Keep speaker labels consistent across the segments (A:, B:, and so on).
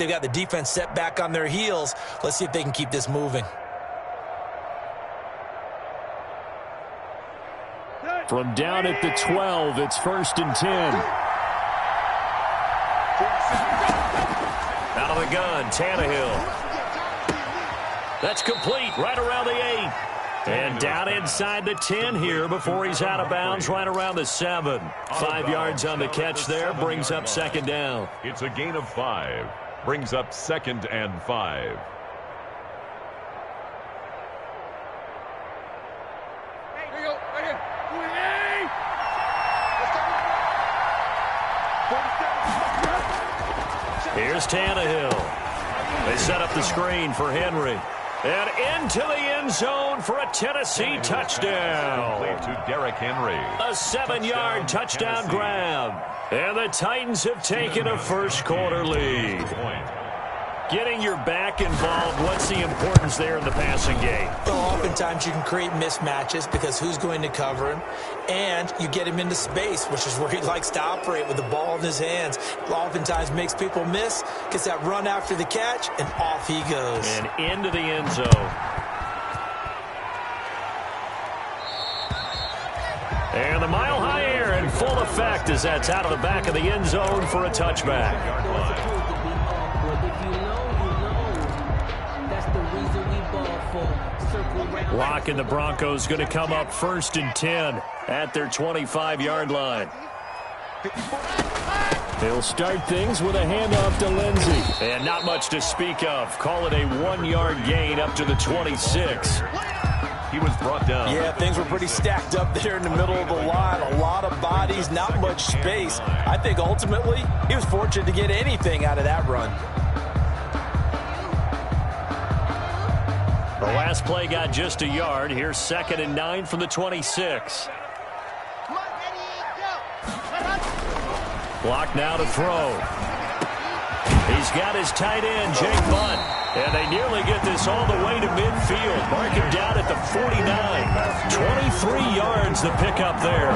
A: They've got the defense set back on their heels. Let's see if they can keep this moving.
B: From down at the 12, it's 1st and 10. Out of the gun, Tannehill. That's complete, right around the 8. And down inside the 10 here before he's out of bounds, right around the 7. 5 yards on the catch there, brings up 2nd down.
C: It's a gain of 5. Brings up 2nd and 5.
B: Here's Tannehill. They set up the screen for Henry. And into the end zone for a Tennessee touchdown.
C: To Derrick Henry.
B: A 7-yard touchdown grab. And the Titans have taken a first-quarter lead. Getting your back involved, what's the importance there in the passing game?
A: Well, oftentimes you can create mismatches because who's going to cover him, and you get him into space, which is where he likes to operate with the ball in his hands. Oftentimes makes people miss, gets that run after the catch, and off he goes.
B: And into the end zone. And the mile-high air in full effect as that's out of the back of the end zone for a touchback. Lock and the Broncos going to come up 1st and 10 at their 25-yard line. They'll start things with a handoff to Lindsey. And not much to speak of. Call it a 1-yard gain up to the 26.
C: He was brought down.
A: Yeah, things were pretty stacked up there in the middle of the line. A lot of bodies, not much space. I think ultimately he was fortunate to get anything out of that run.
B: The last play got just a yard. Here's 2nd and 9 from the 26. Block now to throw. He's got his tight end, Jake Butt. And they nearly get this all the way to midfield. Mark him down at the 49. 23 yards the pickup there.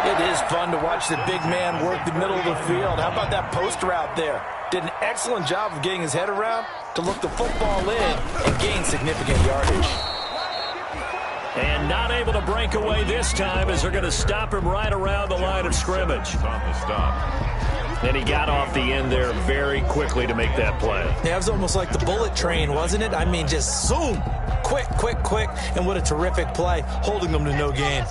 A: It is fun to watch the big man work the middle of the field. How about that post route there? Did an excellent job of getting his head around to look the football in and gain significant yardage.
B: And not able to break away this time as they're going to stop him right around the line of scrimmage.
C: On the stop.
B: And he got off the end there very quickly to make that play.
A: Yeah, it was almost like the bullet train, wasn't it? I mean, just zoom. Quick, quick, quick. And what a terrific play, holding them to no gain.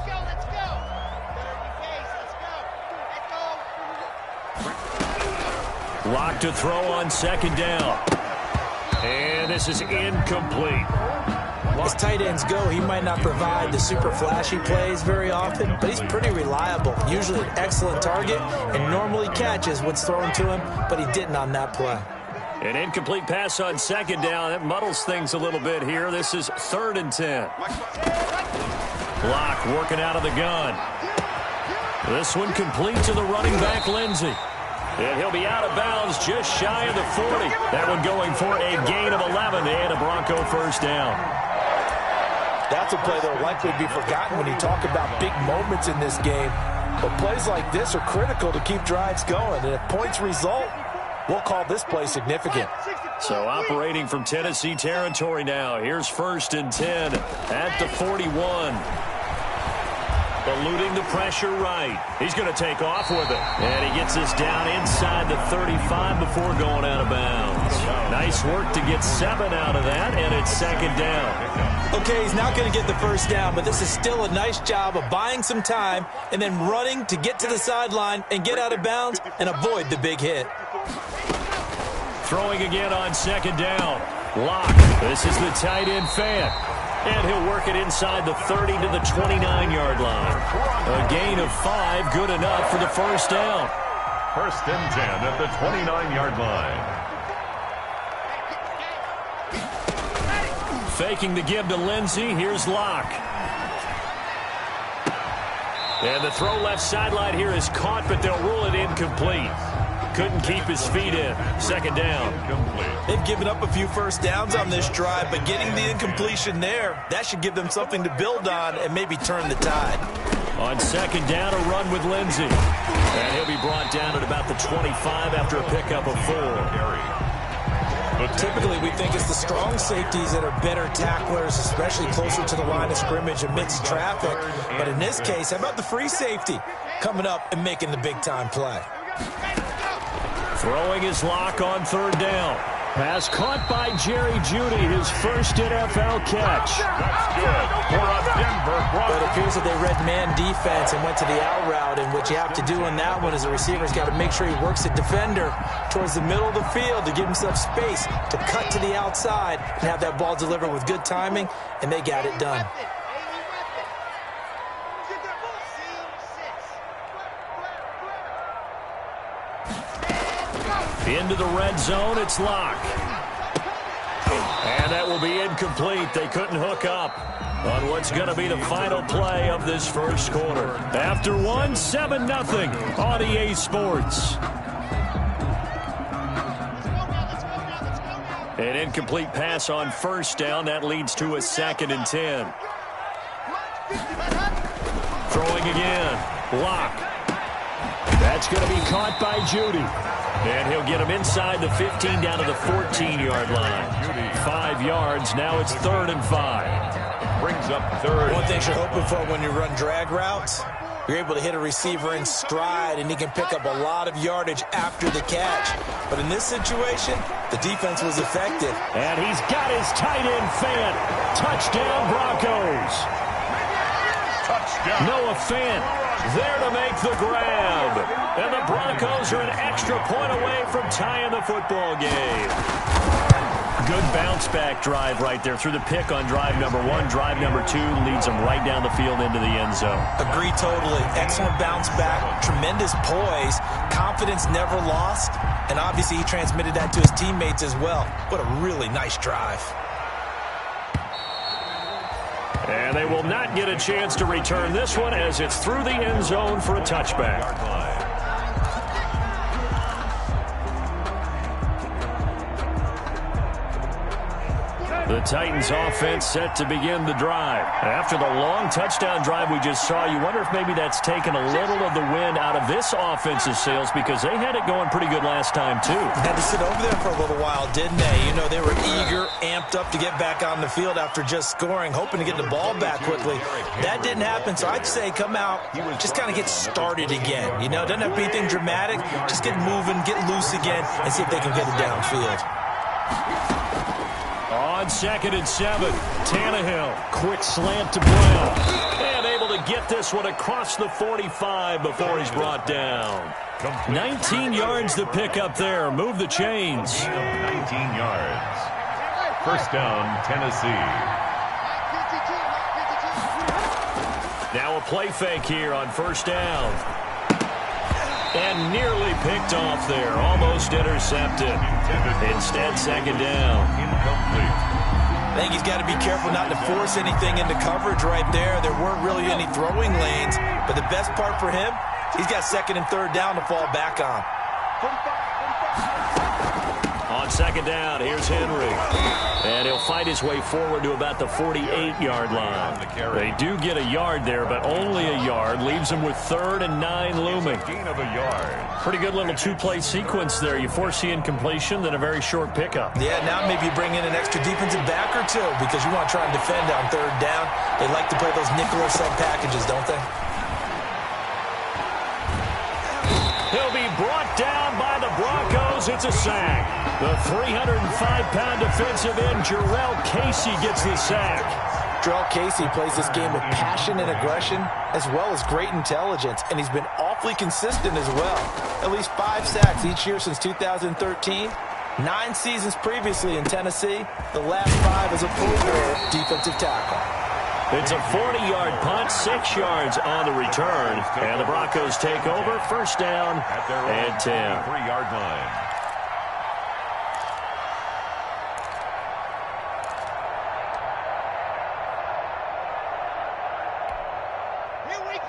B: Lock to throw on 2nd down. And this is incomplete.
A: As tight ends go, he might not provide the super flashy plays very often, but he's pretty reliable. Usually an excellent target and normally catches what's thrown to him, but he didn't on that play.
B: An incomplete pass on 2nd down. That muddles things a little bit here. This is 3rd and 10. Lock working out of the gun. This one complete to the running back, Lindsey. And he'll be out of bounds just shy of the 40. That one going for a gain of 11 and a Bronco first down.
A: That's a play that will likely be forgotten when you talk about big moments in this game. But plays like this are critical to keep drives going. And if points result, we'll call this play significant.
B: So operating from Tennessee territory now. Here's 1st and 10 at the 41. Eluding the pressure right. He's going to take off with it. And he gets us down inside the 35 before going out of bounds. Nice work to get 7 out of that, and it's 2nd down.
A: Okay, he's not going to get the first down, but this is still a nice job of buying some time and then running to get to the sideline and get out of bounds and avoid the big hit.
B: Throwing again on 2nd down. Lock. This is the tight end fan. And he'll work it inside the 30 to the 29-yard line. A gain of 5, good enough for the first down.
C: 1st and 10 at the 29-yard line.
B: Faking the give to Lindsey. Here's Lock. And the throw left sideline here is caught, but they'll rule it incomplete. Couldn't keep his feet in. 2nd down.
A: They've given up a few first downs on this drive, but getting the incompletion there, that should give them something to build on and maybe turn the tide.
B: On second down, a run with Lindsey. And he'll be brought down at about the 25 after a pickup of 4.
A: Typically, we think it's the strong safeties that are better tacklers, especially closer to the line of scrimmage amidst traffic. But in this case, how about the free safety coming up and making the big-time play?
B: Throwing his lock on third down. Pass caught by Jerry Jeudy, his first NFL catch.
C: That's good for a Denver Broncos.
A: But it appears that they read man defense and went to the out route, and what you have to do in that one is the receiver's got to make sure he works the defender towards the middle of the field to give himself space to cut to the outside and have that ball delivered with good timing, and they got it done.
B: Into the red zone, it's Locke. And that will be incomplete. They couldn't hook up on what's going to be the final play of this first quarter. After one, 7-0 on EA Sports. An incomplete pass on first down. That leads to a 2nd and 10. Throwing again. Locke. That's going to be caught by Jeudy. And he'll get him inside the 15 down to the 14-yard line. 5 yards. Now it's 3rd and 5.
C: Brings up 3rd.
A: One thing you're hoping for when you run drag routes, you're able to hit a receiver in stride, and he can pick up a lot of yardage after the catch. But in this situation, the defense was effective.
B: And he's got his tight end fan. Touchdown, Broncos.
C: Touchdown.
B: Noah Fant there to make the grab. And the Broncos are an extra point away from tying the football game. Good bounce-back drive right there through the pick on drive number 1. Drive number 2 leads them right down the field into the end zone.
A: Agree totally. Excellent bounce back, tremendous poise, confidence never lost, and obviously he transmitted that to his teammates as well. What a really nice drive.
B: And they will not get a chance to return this one as it's through the end zone for a touchback. The Titans offense set to begin the drive. After the long touchdown drive we just saw, you wonder if maybe that's taken a little of the wind out of this offensive sails, because they had it going pretty good last time too.
A: Had to sit over there for a little while, didn't they? You know, they were eager, amped up to get back on the field after just scoring, hoping to get the ball back quickly. That didn't happen, so I'd say come out, just kind of get started again. You know, doesn't have to be anything dramatic. Just get moving, get loose again, and see if they can get it downfield.
B: On 2nd and 7, Tannehill, quick slant to Brown. And able to get this one across the 45 before he's brought down. 19 yards to pick up there. Move the chains.
C: 19 yards. First down, Tennessee.
B: Now a play fake here on first down. And nearly picked off there. Almost intercepted. Instead, 2nd down.
C: Incomplete.
A: I think he's got to be careful not to force anything into coverage right there. There weren't really any throwing lanes, but the best part for him, he's got 2nd and 3rd down to fall back on.
B: On 2nd down, here's Henry. And he'll fight his way forward to about the 48-yard line. They do get a yard there, but only a yard. Leaves them with 3rd and 9 looming.
C: Gain of a yard.
B: Pretty good little 2-play sequence there. You force the incompletion, then a very short pickup.
A: Yeah, now maybe you bring in an extra defensive back or two because you want to try and defend on 3rd down. They like to play those nickel or sub packages, don't they?
B: He'll be brought down by the Broncos. It's a sack. The 305-pound defensive end, Jarrell Casey, gets the sack.
A: Jarrell Casey plays this game with passion and aggression as well as great intelligence, and he's been awfully consistent as well. At least 5 sacks each year since 2013. 9 seasons previously in Tennessee. The last 5 as a full-time defensive tackle.
B: It's a 40-yard punt, 6 yards on the return. And the Broncos take over, first down and 10.
C: 3-yard line.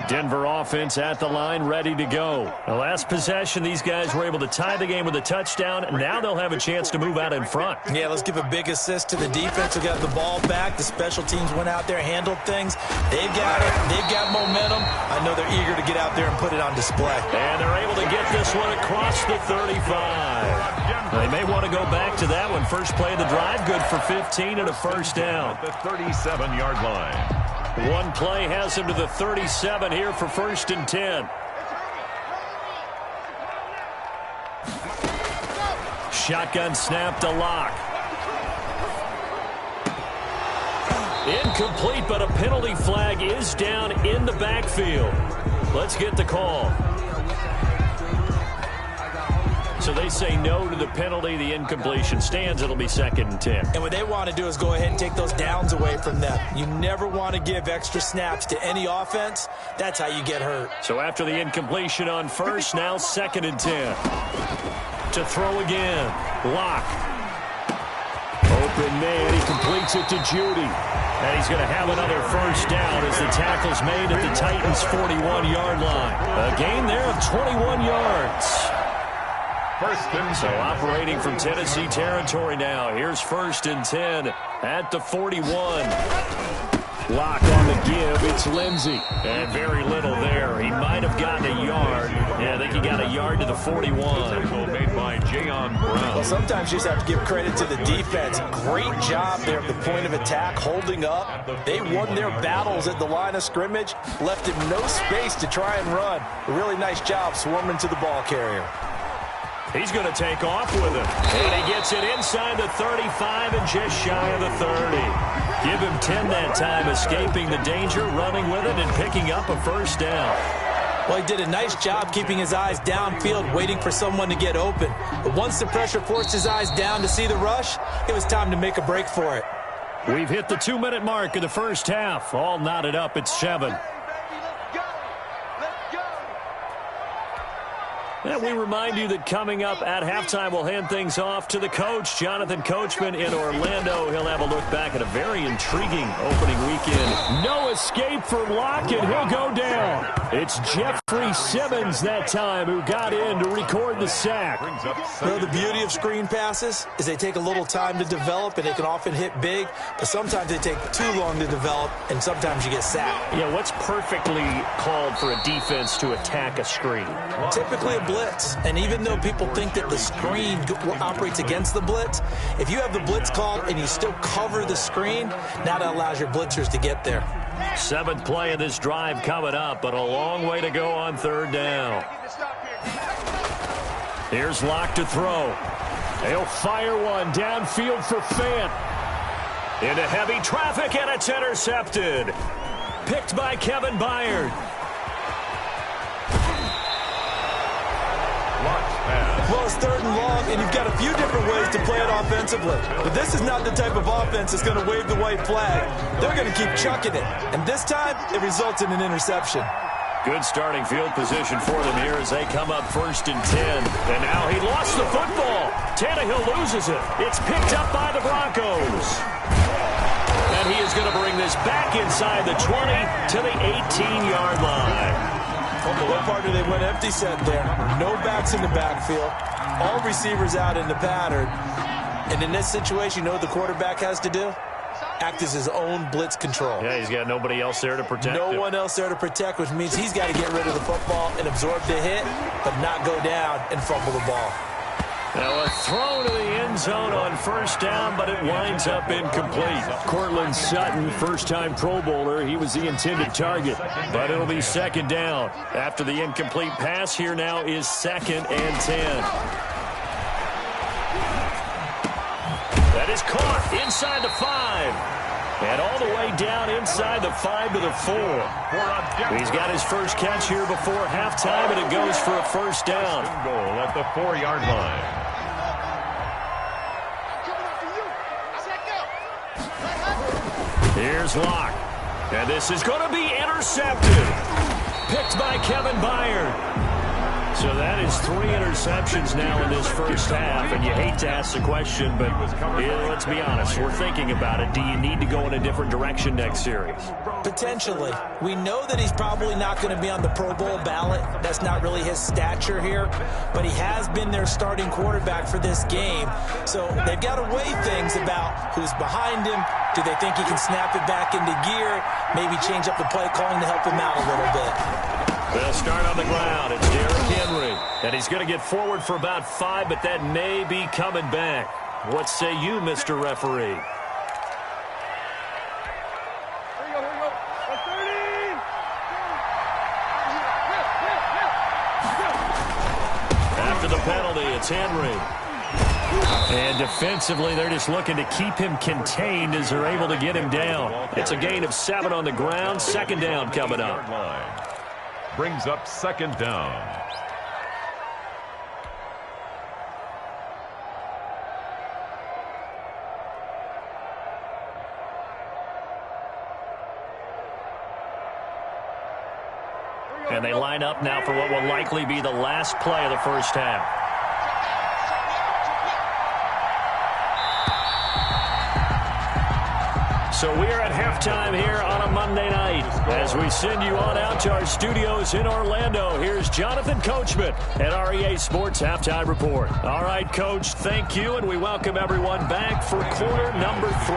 B: Denver offense at the line, ready to go. The last possession, these guys were able to tie the game with a touchdown. Now they'll have a chance to move out in front.
A: Yeah, let's give a big assist to the defense who got the ball back. The special teams went out there, handled things. They've got it. They've got momentum. I know they're eager to get out there and put it on display.
B: And they're able to get this one across the 35. They may want to go back to that one. First play of the drive, good for 15 and a first down.
C: At the 37-yard line.
B: One play has him to the 37 here for 1st and 10. Shotgun snap to Locke. Incomplete, but a penalty flag is down in the backfield. Let's get the call. So they say no to the penalty. The incompletion stands. It'll be 2nd and 10.
A: And what they want to do is go ahead and take those downs away from them. You never want to give extra snaps to any offense. That's how you get hurt.
B: So after the incompletion on first, now 2nd and 10. To throw again. Locke. Open man. He completes it to Judy. And he's going to have another first down as the tackle's made at the Titans' 41-yard line. A gain there of 21 yards. So operating from Tennessee territory now. Here's 1st and 10 at the 41. Locke on the give. It's Lindsey. And very little there. He might have gotten a yard. Yeah, I think he got a yard to the 41.
C: Made by Jayon Brown.
A: Well, sometimes you just have to give credit to the defense. Great job there at the point of attack, holding up. They won their battles at the line of scrimmage, left him no space to try and run. A really nice job swarming to the ball carrier.
B: He's going to take off with it. And he gets it inside the 35 and just shy of the 30. Give him 10 that time, escaping the danger, running with it, and picking up a first down.
A: Well, he did a nice job keeping his eyes downfield, waiting for someone to get open. But once the pressure forced his eyes down to see the rush, it was time to make a break for it.
B: We've hit the 2-minute mark of the first half. All knotted up at 7. And we remind you that coming up at halftime, we'll hand things off to the coach, Jonathan Coachman in Orlando. He'll have a look back at a very intriguing opening weekend. No escape for Locke, and he'll go down. It's Jeffrey Simmons that time who got in to record the sack.
A: You know, the beauty of screen passes is they take a little time to develop, and they can often hit big, but sometimes they take too long to develop, and sometimes you get sacked.
B: Yeah, what's perfectly called for a defense to attack a screen?
A: Typically a blitz, and even though people think that the screen operates against the blitz, if you have the blitz called and you still cover the screen, now that allows your blitzers to get there.
B: 7th play of this drive coming up, but a long way to go on 3rd down. Here's Locke to throw. He'll fire one downfield for Fant. Into heavy traffic, and it's intercepted. Picked by Kevin Byard.
A: Well, it's 3rd and long, and you've got a few different ways to play it offensively. But this is not the type of offense that's going to wave the white flag. They're going to keep chucking it. And this time, it results in an interception.
B: Good starting field position for them here as they come up 1st and 10. And now he lost the football. Tannehill loses it. It's picked up by the Broncos. And he is going to bring this back inside the 20 to the 18-yard line.
A: On the low part, they went empty set there. No backs in the backfield. All receivers out in the pattern. And in this situation, you know what the quarterback has to do? Act as his own blitz control.
B: Yeah, he's got nobody else there to protect him.
A: No one else there to protect, which means he's got to get rid of the football and absorb the hit, but not go down and fumble the ball.
B: Now a throw to the end zone on 1st down, but it winds up incomplete. Cortland Sutton, first-time Pro Bowler. He was the intended target, but it'll be 2nd down. After the incomplete pass, here now is 2nd and 10. That is caught inside the 5. And all the way down inside the 5 to the 4. He's got his first catch here before halftime, and it goes for a first down.
C: Goal at the 4-yard line.
B: Here's Locke. And this is going to be intercepted. Picked by Kevin Byard. So that is 3 interceptions now in this first half, and you hate to ask the question, but let's be honest, we're thinking about it. Do you need to go in a different direction next series?
A: Potentially. We know that he's probably not going to be on the Pro Bowl ballot. That's not really his stature here, but he has been their starting quarterback for this game. So they've got to weigh things about who's behind him. Do they think he can snap it back into gear? Maybe change up the play calling to help him out a little bit.
B: They'll start on the ground. It's Derrick Henry. And he's going to get forward for about 5, but that may be coming back. What say you, Mr. Referee? After the penalty, it's Henry. And defensively, they're just looking to keep him contained as they're able to get him down. It's a gain of 7 on the ground. Second down coming up.
C: Brings up second down.
B: And they line up now for what will likely be the last play of the first half. So we are at halftime here on a Monday night. As we send you on out to our studios in Orlando, here's Jonathan Coachman at REA Sports Halftime Report. All right, Coach, thank you, and we welcome everyone back for quarter number 3.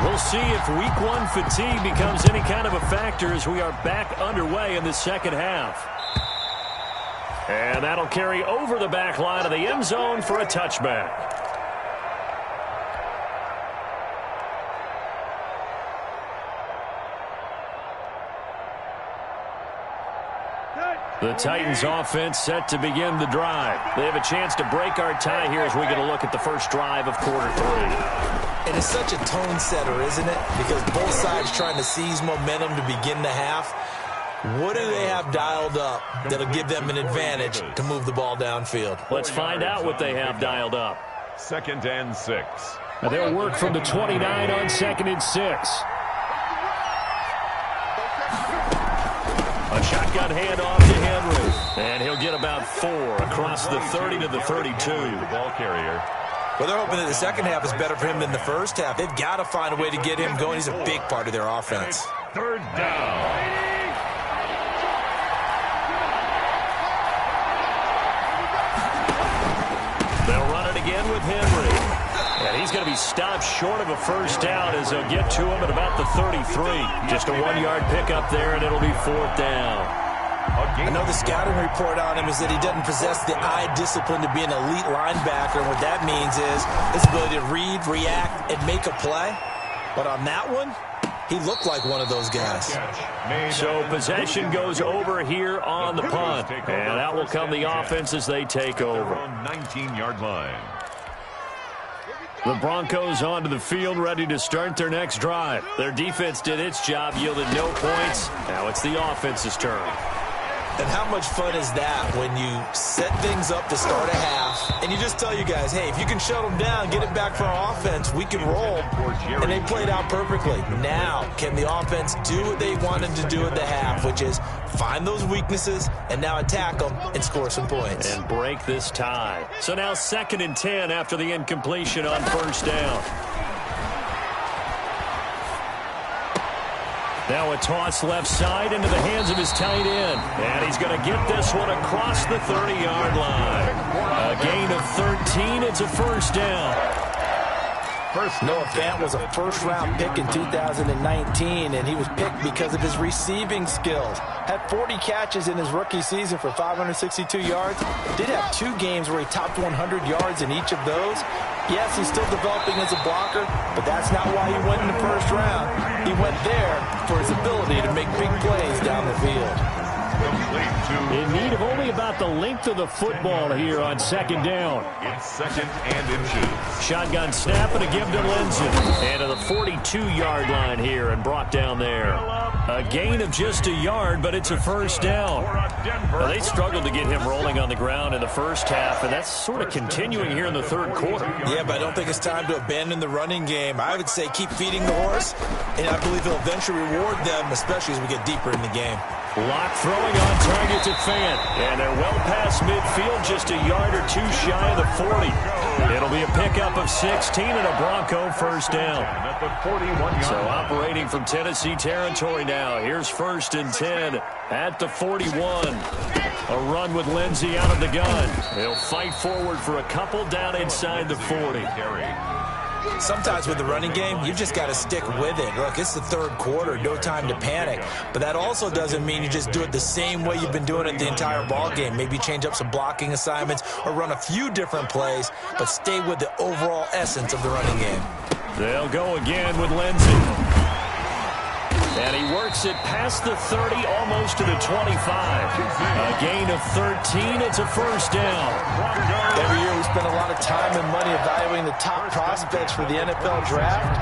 B: We'll see if week 1 fatigue becomes any kind of a factor as we are back underway in the second half. And that'll carry over the back line of the end zone for a touchback. The Titans offense set to begin the drive. They have a chance to break our tie here as we get a look at the first drive of quarter 3.
A: And it's such a tone setter, isn't it? Because both sides trying to seize momentum to begin the half. What do they have dialed up that'll give them an advantage to move the ball downfield?
B: Let's find out what they have dialed up.
C: 2nd and 6.
B: They'll work from the 29 on 2nd and 6. A shotgun handoff to Henry. And he'll get about 4 across the 30 to the 32.
C: The ball carrier.
A: Well, they're hoping that the second half is better for him than the first half. They've got to find a way to get him going. He's a big part of their offense.
C: 3rd down.
B: They'll run it again with Henry. And he's going to be stopped short of a first down as they'll get to him at about the 33. Just a 1-yard pickup there, and it'll be 4th down.
A: I know the scouting report on him is that he doesn't possess the eye discipline to be an elite linebacker. And what that means is his ability to read, react, and make a play. But on that one, he looked like one of those guys.
B: So possession goes over here on the punt. And that will come the offense as they take over.
C: 19-yard line.
B: The Broncos onto the field, ready to start their next drive. Their defense did its job, yielded no points. Now it's the offense's turn.
A: And how much fun is that when you set things up to start a half and you just tell you guys, hey, if you can shut them down, get it back for our offense, we can roll. And they played out perfectly. Now, can the offense do what they wanted to do at the half, which is find those weaknesses and now attack them and score some points.
B: And break this tie. So now 2nd and 10 after the incompletion on first down. Now a toss left side into the hands of his tight end. And he's going to get this one across the 30-yard line. A gain of 13. It's a first down.
A: Noah Fant was a first-round pick in 2019, and he was picked because of his receiving skills. Had 40 catches in his rookie season for 562 yards. Did have 2 games where he topped 100 yards in each of those. Yes, he's still developing as a blocker, but that's not why he went in the first round. He went there for his ability to make big plays down the field.
B: In need of only about about the length of the football here on second down?
C: It's second and inches.
B: Shotgun snap and a give to Lindsey. And to the 42-yard line here and brought down there. A gain of just a yard, but it's a first down. Well, they struggled to get him rolling on the ground in the first half, and that's sort of continuing here in the third quarter.
A: Yeah, but I don't think it's time to abandon the running game. I would say keep feeding the horse, and I believe he'll eventually reward them, especially as we get deeper in the game.
B: Lock throwing on target to Fant. And they're well past midfield, just a yard or two shy of the 40. It'll be a pickup of 16 and a Bronco first down. So operating from Tennessee territory now. Here's first and 10 at the 41. A run with Lindsey out of the gun. He'll fight forward for a couple down inside the 40.
A: Sometimes with the running game, you've just got to stick with it. Look, it's the third quarter, no time to panic. But that also doesn't mean you just do it the same way you've been doing it the entire ball game. Maybe change up some blocking assignments or run a few different plays, but stay with the overall essence of the running game.
B: They'll go again with Lindsey. And he works it past the 30, almost to the 25. A gain of 13. It's a first down.
A: Every year we spend a lot of time and money evaluating the top prospects for the NFL draft.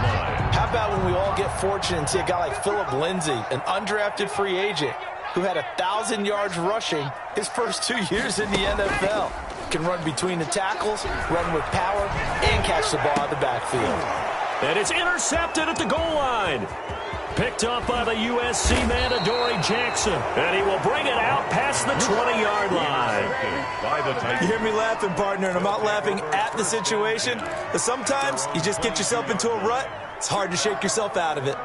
A: How about when we all get fortunate and see a guy like Phillip Lindsay, an undrafted free agent who had 1,000 yards rushing his first 2 years in the NFL. Can run between the tackles, run with power, and catch the ball out of the backfield.
B: And it's intercepted at the goal line. Picked up by the USC man, Adoree Jackson. And he will bring it out past the 20-yard line.
A: You hear me laughing, partner, and I'm not laughing at the situation. But sometimes you just get yourself into a rut. It's hard to shake yourself out of it.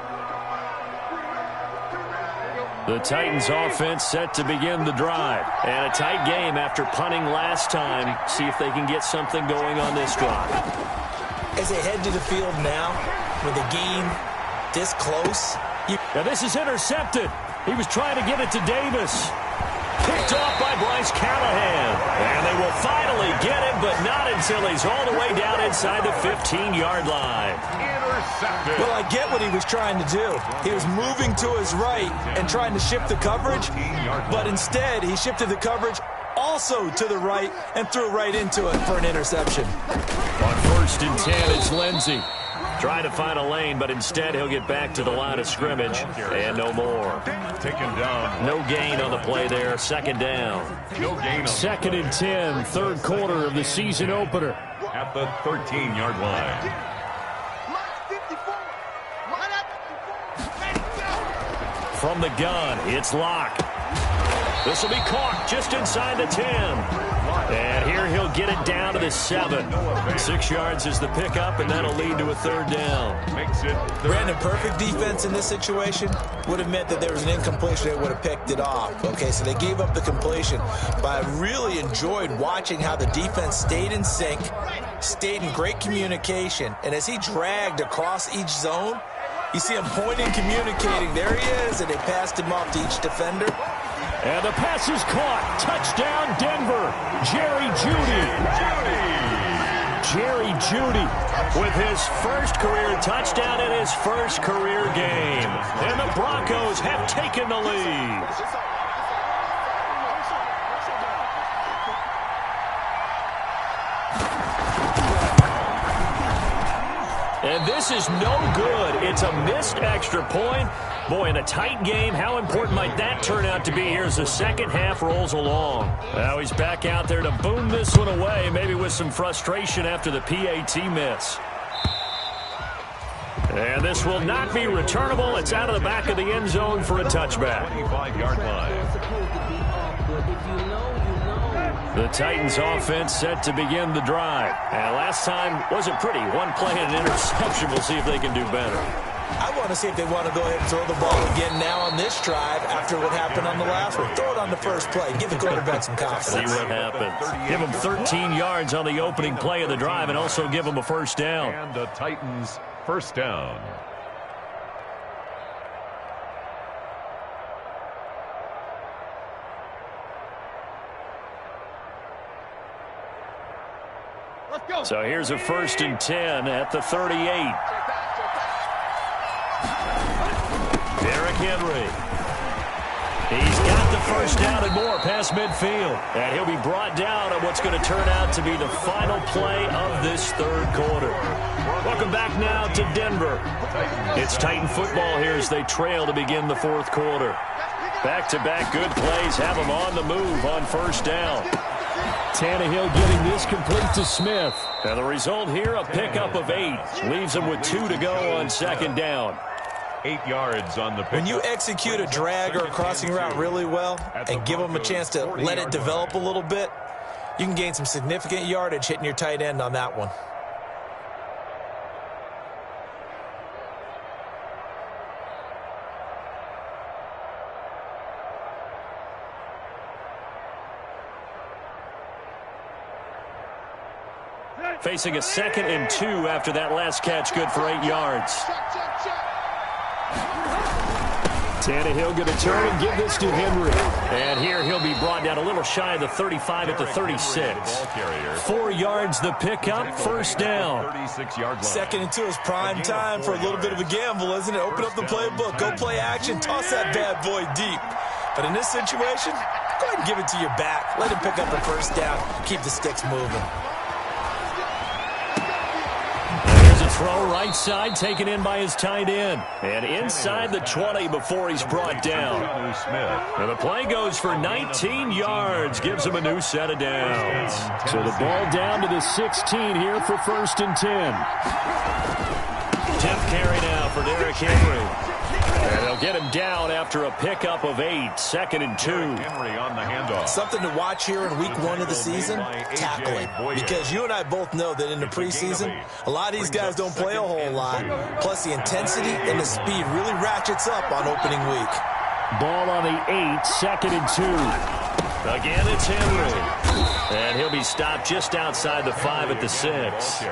B: The Titans offense set to begin the drive. And a tight game after punting last time. See if they can get something going on this drive.
A: As they head to the field now, with a game this close.
B: Now this is intercepted. He was trying to get it to Davis. Picked off by Bryce Callahan. And they will finally get him, but not until he's all the way down inside the 15-yard line.
C: Intercepted.
A: Well, I get what he was trying to do. He was moving to his right and trying to shift the coverage, but instead he shifted the coverage also to the right and threw right into it for an interception.
B: On first and 10, it's Lindsey. Trying to find a lane, but instead he'll get back to the line of scrimmage. And no more.
C: Taken down.
B: No gain on the play there. Second down.
C: No gain on.
B: Second and 10, third quarter of the season opener.
C: At the 13-yard line.
B: From the gun, it's Locke. This will be caught just inside the 10. And here he'll get it down to the 7. 6 yards is the pickup, and that'll lead to a third down.
C: Makes it.
A: Brandon, perfect defense in this situation would have meant that there was an incompletion. They would have picked it off. Okay, so they gave up the completion. But I really enjoyed watching how the defense stayed in sync, stayed in great communication. And as he dragged across each zone, you see him pointing, communicating. There he is, and they passed him off to each defender.
B: And the pass is caught. Touchdown, Denver. Jerry Jeudy. Jerry Jeudy with his first career touchdown in his first career game. And the Broncos have taken the lead. And this is no good. It's a missed extra point. Boy, in a tight game, how important might that turn out to be here as the second half rolls along? Now he's back out there to boom this one away, maybe with some frustration after the PAT miss. And this will not be returnable. It's out of the back of the end zone for a touchback.
C: 25-yard line.
B: The Titans offense set to begin the drive. And last time wasn't pretty. One play and an interception. We'll see if they can do better.
A: I want to see if they want to go ahead and throw the ball again now on this drive after what happened on the last one. Throw it on the first play. Give the quarterback some confidence.
B: See what happens. Give them 13 yards on the opening play of the drive and also give them a first down.
C: And the Titans first down.
B: So here's a first and 10 at the 38. Derrick Henry. He's got the first down and more past midfield. And he'll be brought down on what's going to turn out to be the final play of this third quarter. Welcome back now to Denver. It's Titan football here as they trail to begin the fourth quarter. Back-to-back good plays have them on the move on first down. Tannehill getting this complete to Smith. And the result here, a pickup of 8. Leaves them with 2 to go on second down.
C: 8 yards on the pickup.
A: When you execute a drag or a crossing route really well and give them a chance to let it develop a little bit, you can gain some significant yardage hitting your tight end on that one.
B: Facing a 2nd and 2 after that last catch, good for 8 yards. Tannehill going to turn and give this to Henry. And here he'll be brought down a little shy of the 35 at the 36. 4 yards the pickup, first down.
A: 2nd and 2 is prime time for a little bit of a gamble, isn't it? Open up the playbook, go play action, toss that bad boy deep. But in this situation, go ahead and give it to your back. Let him pick up the first down, keep the sticks moving.
B: Throw right side, taken in by his tight end. And inside the 20 before he's brought down. And the play goes for 19 yards. Gives him a new set of downs. So the ball down to the 16 here for 1st and 10. 10th carry now for Derrick Henry. And they'll get him down after a pickup of 8. 2nd and 2.
C: Henry on the handoff.
A: Something to watch here in week 1 of the season, tackling. Because you and I both know that in the preseason, a lot of these guys don't play a whole lot. Plus the intensity and the speed really ratchets up on opening week.
B: Ball on the 8, 2nd and 2. Again, it's Henry. And he'll be stopped just outside the 5 at the 6.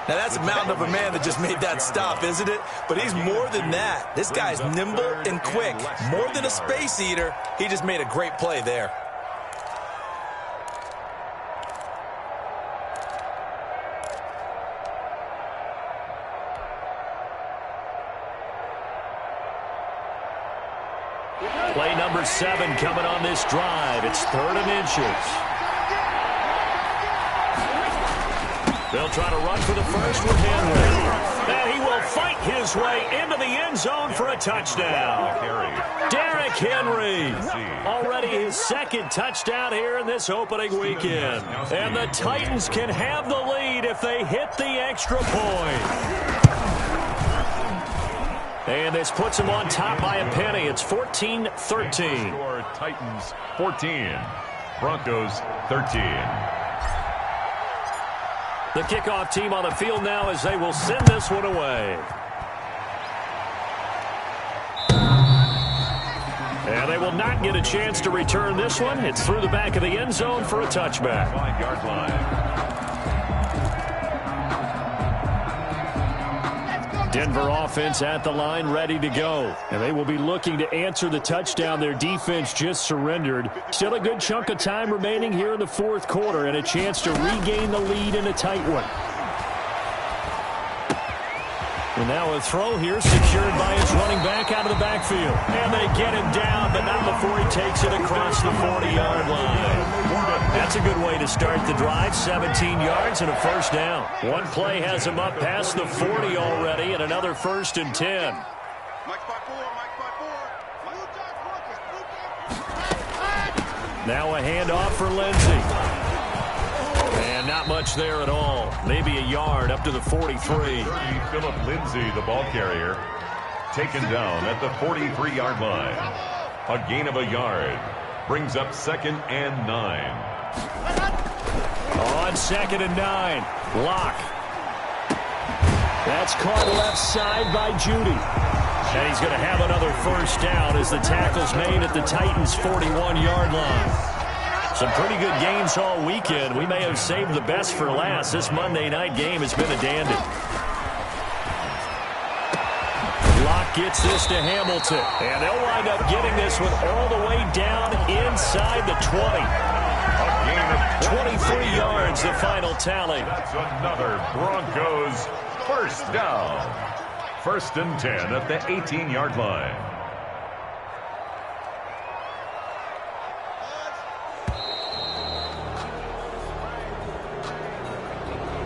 A: Now, that's a mountain of a man that just made that stop, isn't it? But he's more than that. This guy's nimble and quick. More than a space eater, he just made a great play there.
B: Play number 7 coming on this drive. It's 3rd and inches. They'll try to run for the first with Henry. And he will fight his way into the end zone for a touchdown. Derrick Henry. Already his 2nd touchdown here in this opening weekend. And the Titans can have the lead if they hit the extra point. And this puts them on top by a penny. It's 14-13.
C: Titans 14. Broncos 13.
B: The kickoff team on the field now as they will send this one away. And they will not get a chance to return this one. It's through the back of the end zone for a touchback.
C: 5-yard line.
B: Denver offense at the line, ready to go. And they will be looking to answer the touchdown their defense just surrendered. Still a good chunk of time remaining here in the fourth quarter and a chance to regain the lead in a tight one. And now a throw here secured by his running back out of the backfield. And they get him down, but not before he takes it across the 40-yard line. That's a good way to start the drive. 17 yards and a first down. One play has him up past the 40 already and another 1st and 10. Now a handoff for Lindsey. And not much there at all. Maybe a yard up to the 43.
C: Philip Lindsay, the ball carrier, taken down at the 43-yard line. A gain of a yard. Brings up 2nd and 9.
B: On 2nd and 9. Lock. That's caught left side by Judy. And he's going to have another first down as the tackle's made at the Titans' 41-yard line. Some pretty good games all weekend. We may have saved the best for last. This Monday night game has been a dandy. Locke gets this to Hamilton. And they'll wind up getting this one all the way down inside the 20. 23 yards, the final tally.
C: That's another Broncos first down. 1st and 10 at the 18-yard line.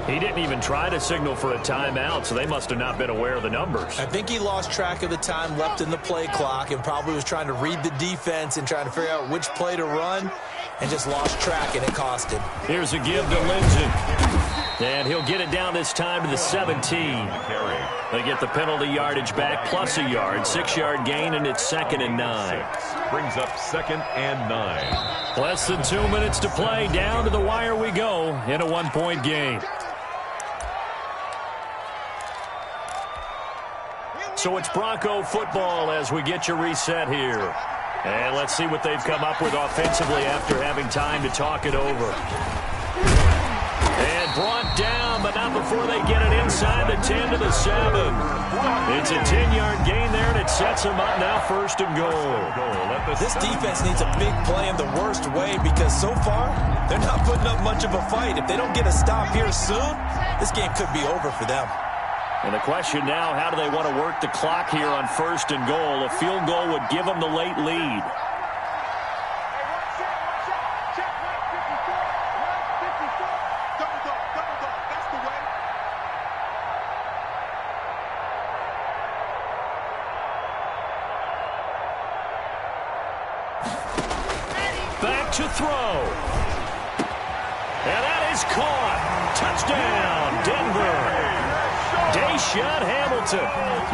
B: He didn't even try to signal for a timeout, so they must have not been aware of the numbers.
A: I think he lost track of the time left in the play clock and probably was trying to read the defense and trying to figure out which play to run and just lost track, and it cost him.
B: Here's a give to Lindsey. And he'll get it down this time to the 17. They get the penalty yardage back plus a yard. 6-yard gain, and it's 2nd and 9.
C: Brings up 2nd and 9.
B: Less than 2 minutes to play. Down to the wire we go in a 1-point game. So it's Bronco football as we get you reset here. And let's see what they've come up with offensively after having time to talk it over. And brought down, but not before they get it inside the 10 to the 7. It's a 10-yard gain there, and it sets them up now 1st and goal.
A: This defense needs a big play in the worst way because so far they're not putting up much of a fight. If they don't get a stop here soon, this game could be over for them.
B: And the question now, how do they want to work the clock here on 1st and goal? A field goal would give them the late lead. Back to throw. And that is caught. Touchdown, Denver. Deshaun Hamilton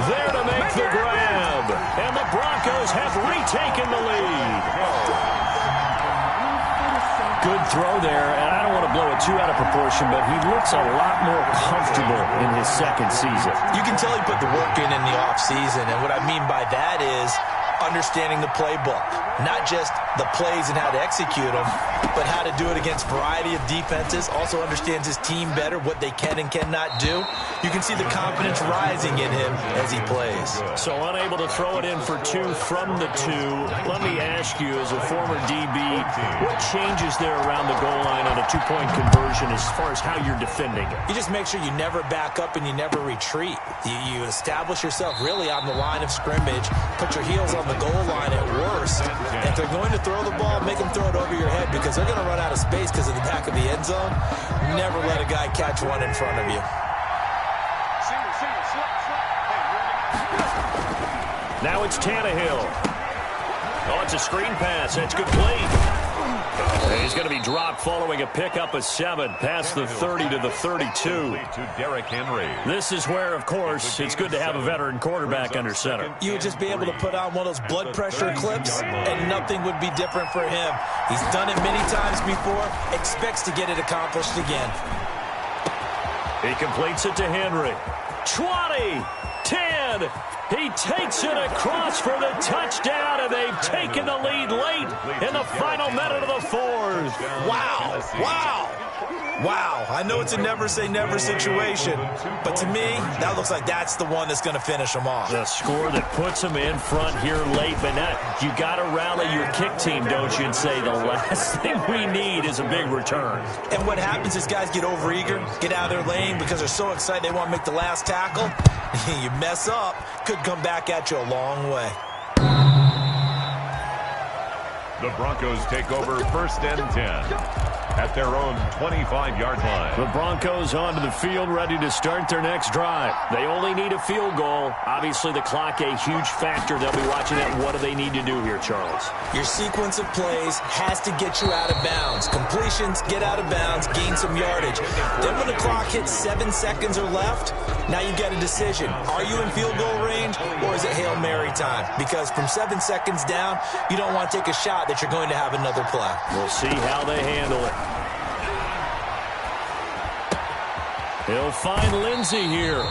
B: there to make the grab. And the Broncos have retaken the lead. Good throw there, and I don't want to blow it too out of proportion, but he looks a lot more comfortable in his 2nd season.
A: You can tell he put the work in the offseason, and what I mean by that is understanding the playbook. Not just the plays and how to execute them, but how to do it against a variety of defenses. Also understands his team better, what they can and cannot do. You can see the confidence rising in him as he plays.
B: So unable to throw it in for 2 from the 2. Let me ask you, as a former DB, what changes there around the goal line on a 2-point conversion as far as how you're defending it?
A: You just make sure you never back up and you never retreat. You establish yourself really on the line of scrimmage, put your heels on the goal line at worst. And if they're going to throw the ball, make them throw it over your head because they're going to run out of space because of the back of the end zone. Never let a guy catch one in front of you.
B: Now it's Tannehill. Oh, it's a screen pass. That's complete. And he's going to be dropped following a pickup of 7 past the 30 to the 32.
C: To Derrick Henry.
B: This is where, of course, it's good to have a veteran quarterback under center.
A: You would just be able to put on one of those blood pressure clips, and nothing would be different for him. He's done it many times before, expects to get it accomplished again.
B: He completes it to Henry. 20, 10. He takes it across for the touchdown, and they've taken the lead late in the final minute of the 4th.
A: Wow. Wow. Wow. I know it's a never-say-never situation, but to me, that looks like that's the one that's going to finish them off.
B: The score that puts them in front here late, but now you got to rally your kick team, don't you, and say the last thing we need is a big return. And
A: what happens is guys get overeager, get out of their lane because they're so excited they want to make the last tackle. You mess up, could come back at you a long way.
C: The Broncos take over 1st and 10. At their own 25-yard line.
B: The Broncos onto the field, ready to start their next drive. They only need a field goal. Obviously, the clock a huge factor. They'll be watching it. What do they need to do here, Charles?
A: Your sequence of plays has to get you out of bounds. Completions, get out of bounds, gain some yardage. Then when the clock hits 7 seconds or left, now you get a decision. Are you in field goal range, or is it Hail Mary time? Because from 7 seconds down, you don't want to take a shot that you're going to have another play.
B: We'll see how they handle it. He'll find Lindsey here.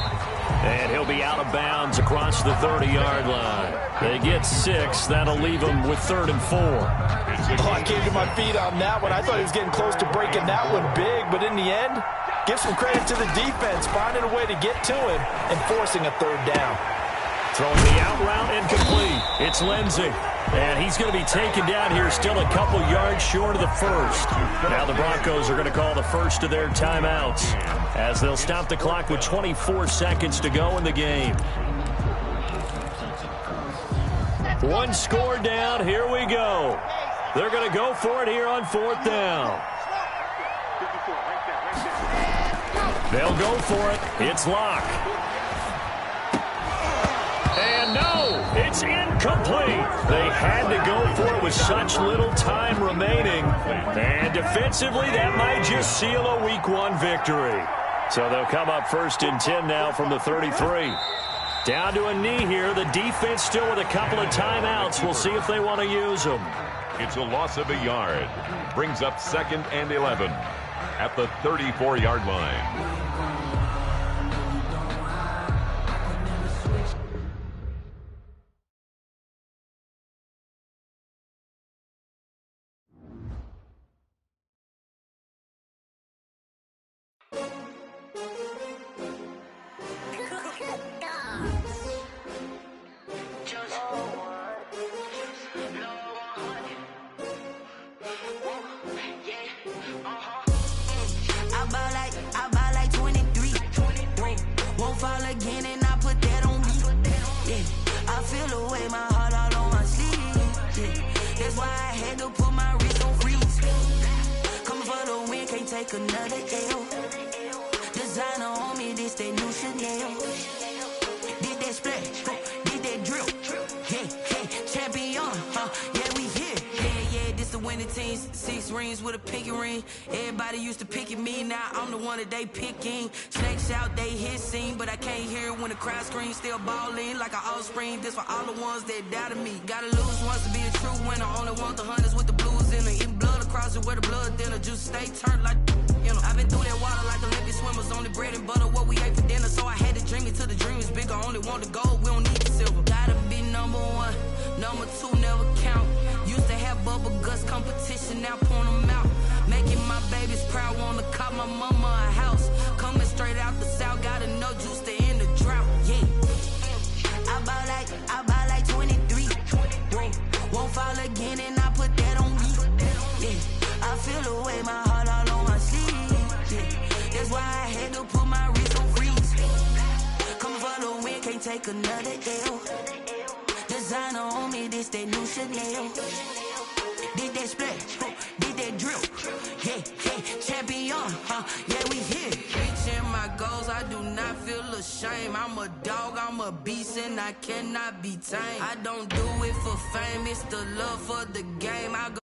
B: And he'll be out of bounds across the 30-yard line. They get 6. That'll leave them with 3rd and 4.
A: Oh, I came to my feet on that one. I thought he was getting close to breaking that one big, but in the end, give some credit to the defense, finding a way to get to him and forcing a 3rd down.
B: Throwing the out route incomplete. It's Lindsey. And he's going to be taken down here still a couple yards short of the 1st. Now the Broncos are going to call the first of their timeouts as they'll stop the clock with 24 seconds to go in the game. One score down. Here we go. They're going to go for it here on 4th down. They'll go for it. It's Locke. And no, it's incomplete. They had to go for it with such little time remaining. And defensively, that might just seal a Week 1 victory. So they'll come up 1st and 10 now from the 33. Down to a knee here. The defense still with a couple of timeouts. We'll see if they want to use them.
C: It's a loss of a yard. Brings up 2nd and 11 at the 34-yard line.
D: Another L. Designer on me, this that new Chanel. Did that splash, did that drill. Yeah, champion, yeah, we here. Yeah, this the winning team. 6 rings with a pinky ring. Everybody used to pick at me, now I'm the one that they picking. Snakes out, they hit scene, but I can't hear it when the crowd screams. Still balling like an offspring. This for all the ones that doubted me. Gotta lose once to be a true winner. Only want the hunters with the blues in it. Eating blood across it where the blood dinner. Juice stay turned like. You know, I've been through that water like Olympic swimmers. Only bread and butter, what we ate for dinner. So I had to dream it till the dream is bigger. Only want the gold, we don't need the silver. Gotta be number 1, number 2 never count. Used to have bubble guts competition, now point them out. Making my babies proud, wanna cop my mama a house. Coming straight out the south, gotta know juice to end the drought. Yeah, I buy like 23. Won't fall again and I put that on me. Yeah, I feel the way my heart all on my sleeve. That's why I had to put my wrist on freeze. Coming for the win, can't take another L. Designer on me, this that new Chanel. Did that splash, did that drill. Yeah, champion, yeah, we here. Reaching my goals, I do not feel ashamed. I'm a dog, I'm a beast, and I cannot be tamed. I don't do it for fame, it's the love for the game. I go